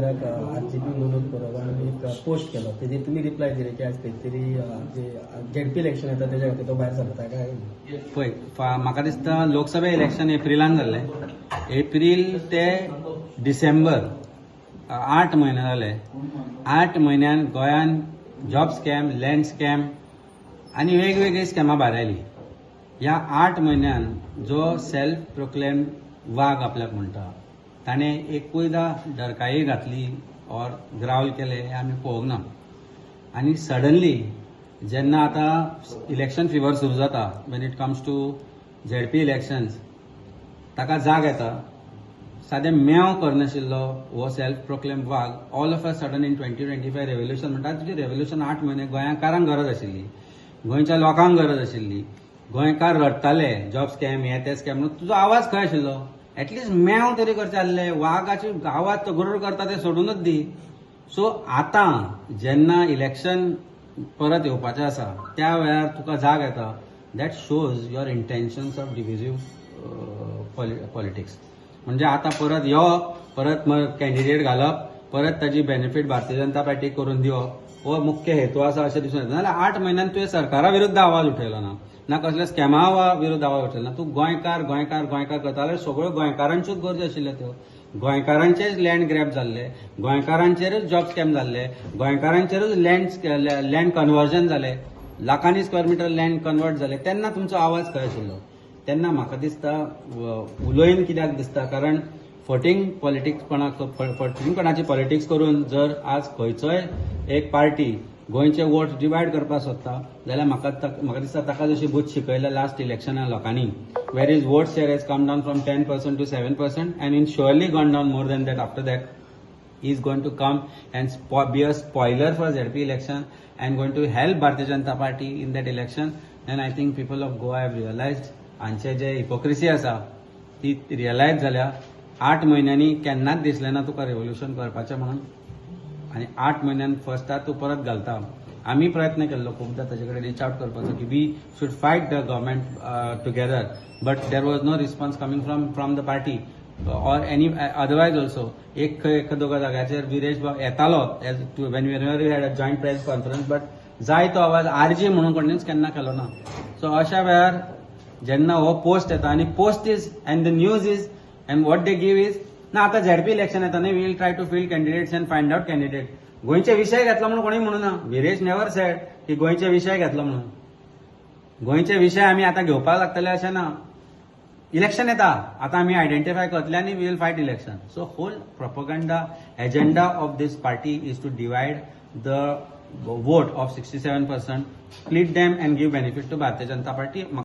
ट्विटराक RGP विनोद परब एक post केलो तेजेर तुमी रिप्लाय दिले की आज खंय तरी जे झेडपी इलेक्शन येता तेज्या खातीर तो भायर सरता काय पळय म्हाका दिसता लोकसभा इलेक्शन एप्रिलान जाल्लें. एप्रील ते डिसेंबर 8 म्हयने जाले. 8 म्हयन्यान गोंयान जॉब स्कॅम, लँड स्कॅम आनी वेगवेगळी स्कॅमां भायर आयली. ह्या 8 म्हयन्यान जो सेल्फ प्रोक्लेम वाग आपल्याक म्हणटा ताणें एकूयदां डरकायी घातली ऑर ग्रावल केले हें आमी पळोवंक ना. आनी सडनली जेन्ना आतां इलेक्शन फिवर सुरू जाता when it comes to ZP elections ताका जाग येता. सादें मेव करनाशिल्लो हो सेल्फ प्रोक्लेम वाग all of a sudden in 2025 revolution म्हणटा. तुजी रेव्होल्युशन 8 म्हयने गोंयकारांक गरज आशिल्ली, गोंयच्या लोकांक गरज आशिल्ली. गोंयकार रडटाले जॉब स्कॅम हे ते स्कॅम म्हणून तुजो आवाज खंय आशिल्लो. एटलिस्ट मेव तरी करचे आसले. वागाची आवाज तो गरुड करता ते सोडूनच दी. सो आतां जेन्ना इलेक्शन परत येवपाचें आसा त्या वेळार तुका जाग येता. That shows your intentions of divisive politics. म्हणजे आतां परत कॅन्डिडेट घालप, परत ताजी बेनिफीट भारतीय जनता पार्टीक करून दिवप हो मुख्य हेतू आसा अशें दिसून येता. नाजाल्यार 8 म्हयन्यान तुवें सरकारा विरुद्ध आवाज उठयलो ना कसल्या स्कॅमा विरुद्ध आवाज उठयलो ना. तूं गोंयकार करता जाल्यार सगळ्यो गोंयकारांच्योच गरजो आशिल्ल्यो त्यो. गोंयकारांचेच लँड ग्रॅब जाल्ले, गोंयकारांचेरच जॉब स्कॅम जाल्ले, गोंयकारांचेरच लँड कन्वर्जन जाले, लाखांनी स्क्वेअर मिटर लँड कन्वर्ट जाले. तेन्ना तुमचो आवाज खंय आशिल्लो. तेन्ना म्हाका दिसता उलोयन कित्याक दिसता कारण फटिंगपणाची पॉलिटिक्स करून जर आज खंयचोय एक पार्टी गोंयचे वोट डिवायड करपाक सोदता जाल्यार म्हाका दिसता ताका जशी बूथ शिकयल्या लास्ट इलेक्शनान लोकांनी where is vote share has come down from 10% to 7% and in surely gone down more than that after that. He is going to come and be a spoiler for ZP election and going to help Bharatiya Janata Party in that election. And I think people of Goa have realized हांचे जे hypocrisy आसा ती realise जाल्या. 8 म्हयन्यांनी केन्नाच दिसलें ना तुका revolution करपाचें म्हणून. आनी 8 म्हयन्यान फर्स्टार तूं परत घालता. आमी प्रयत्न केल्लो खूबदां ताजे कडेन रीच आउट करपाचो की we should fight the government together but there was no response coming from the party or any otherwise also. एक दोगा जाग्याचेर विरेश बाब येतालो when we had a joint press conference but जाय तो आवाज आरजी म्हणून कोणीच केन्ना केलो ना. सो अशा वेळार जेन्ना हो पोस्ट येता आनी post is and the news is and what they give is ना आतां झेडपी इलेक्शन येता न्ही we will try to field candidates and find out candidate. गोंयचे विशय घेतलो म्हणून कोणी म्हणूना. विरेश नेवर सेड की गोंयचे विशय घेतलो म्हणून. गोंयचे विशय आमी आतां घेवपाक लागतले अशें ना. इलेक्शन येता आतां आमी आयडेंटिफाय करतले आनी we will fight election. So whole propaganda agenda of this party is to divide the vote of 67%, split them and give benefit to Bharatiya Janata Party.